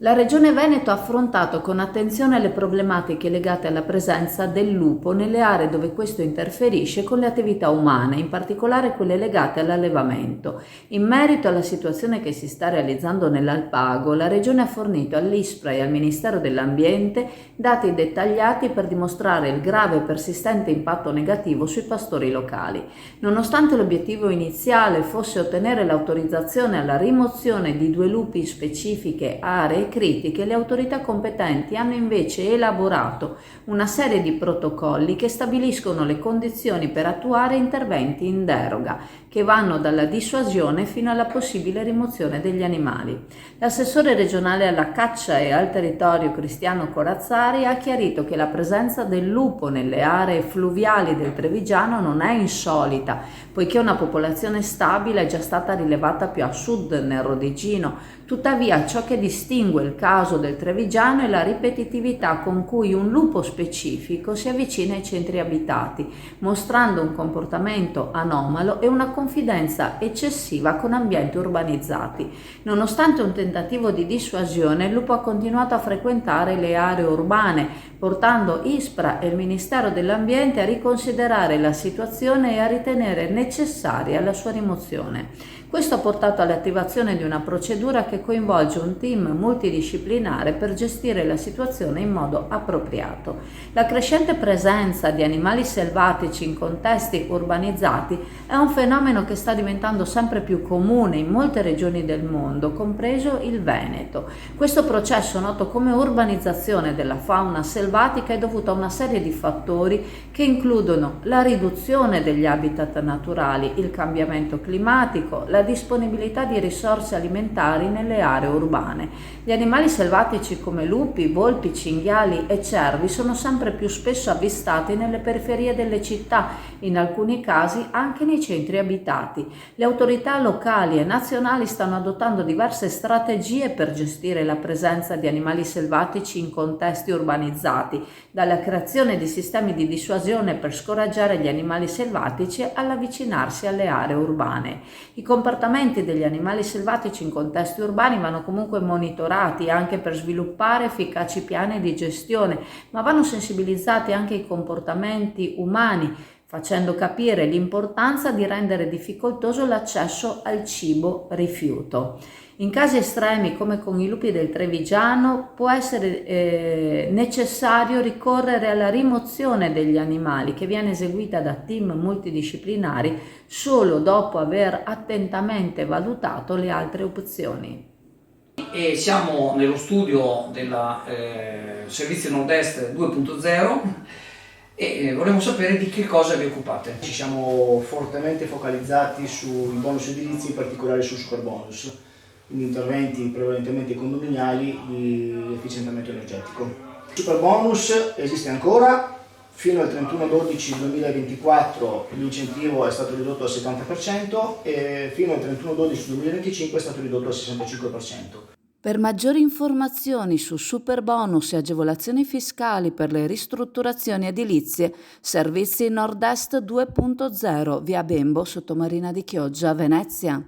La Regione Veneto ha affrontato con attenzione le problematiche legate alla presenza del lupo nelle aree dove questo interferisce con le attività umane, in particolare quelle legate all'allevamento. In merito alla situazione che si sta realizzando nell'Alpago, la Regione ha fornito all'ISPRA e al Ministero dell'Ambiente dati dettagliati per dimostrare il grave e persistente impatto negativo sui pastori locali. Nonostante l'obiettivo iniziale fosse ottenere l'autorizzazione alla rimozione di 2 lupi in specifiche aree critiche, le autorità competenti hanno invece elaborato una serie di protocolli che stabiliscono le condizioni per attuare interventi in deroga, che vanno dalla dissuasione fino alla possibile rimozione degli animali. L'assessore regionale alla caccia e al territorio Cristiano Corazzari ha chiarito che la presenza del lupo nelle aree fluviali del Trevigiano non è insolita, poiché una popolazione stabile è già stata rilevata più a sud nel Rodegino. Tuttavia, ciò che distingue il caso del Trevigiano è la ripetitività con cui un lupo specifico si avvicina ai centri abitati, mostrando un comportamento anomalo e una confidenza eccessiva con ambienti urbanizzati. Nonostante un tentativo di dissuasione, il lupo ha continuato a frequentare le aree urbane, portando ISPRA e il Ministero dell'Ambiente a riconsiderare la situazione e a ritenere necessaria la sua rimozione. Questo ha portato all'attivazione di una procedura che coinvolge un team multidisciplinare per gestire la situazione in modo appropriato. La crescente presenza di animali selvatici in contesti urbanizzati è un fenomeno che sta diventando sempre più comune in molte regioni del mondo, compreso il Veneto. Questo processo, noto come urbanizzazione della fauna selvatica, è dovuto a una serie di fattori che includono la riduzione degli habitat naturali, il cambiamento climatico, la disponibilità di risorse alimentari nelle aree urbane. Gli animali selvatici come lupi, volpi, cinghiali e cervi sono sempre più spesso avvistati nelle periferie delle città, in alcuni casi anche nei centri abitati. Le autorità locali e nazionali stanno adottando diverse strategie per gestire la presenza di animali selvatici in contesti urbanizzati, dalla creazione di sistemi di dissuasione per scoraggiare gli animali selvatici all'avvicinarsi alle aree urbane. I comportamenti degli animali selvatici in contesti urbani vanno comunque monitorati anche per sviluppare efficaci piani di gestione, ma vanno sensibilizzati anche i comportamenti umani, facendo capire l'importanza di rendere difficoltoso l'accesso al cibo rifiuto. In casi estremi, come con i lupi del Trevigiano, può essere necessario ricorrere alla rimozione degli animali, che viene eseguita da team multidisciplinari solo dopo aver attentamente valutato le altre opzioni. E siamo nello studio del Servizio Nord-Est 2.0 e vorremmo sapere di che cosa vi occupate. Ci siamo fortemente focalizzati sui bonus edilizi, in particolare sul superbonus, quindi interventi prevalentemente condominiali di efficientamento energetico. Il superbonus esiste ancora, fino al 31/12/2024 l'incentivo è stato ridotto al 70% e fino al 31/12/2025 è stato ridotto al 65%. Per maggiori informazioni su superbonus e agevolazioni fiscali per le ristrutturazioni edilizie, Servizi Nord-Est 2.0, via Bembo, Sottomarina di Chioggia, Venezia.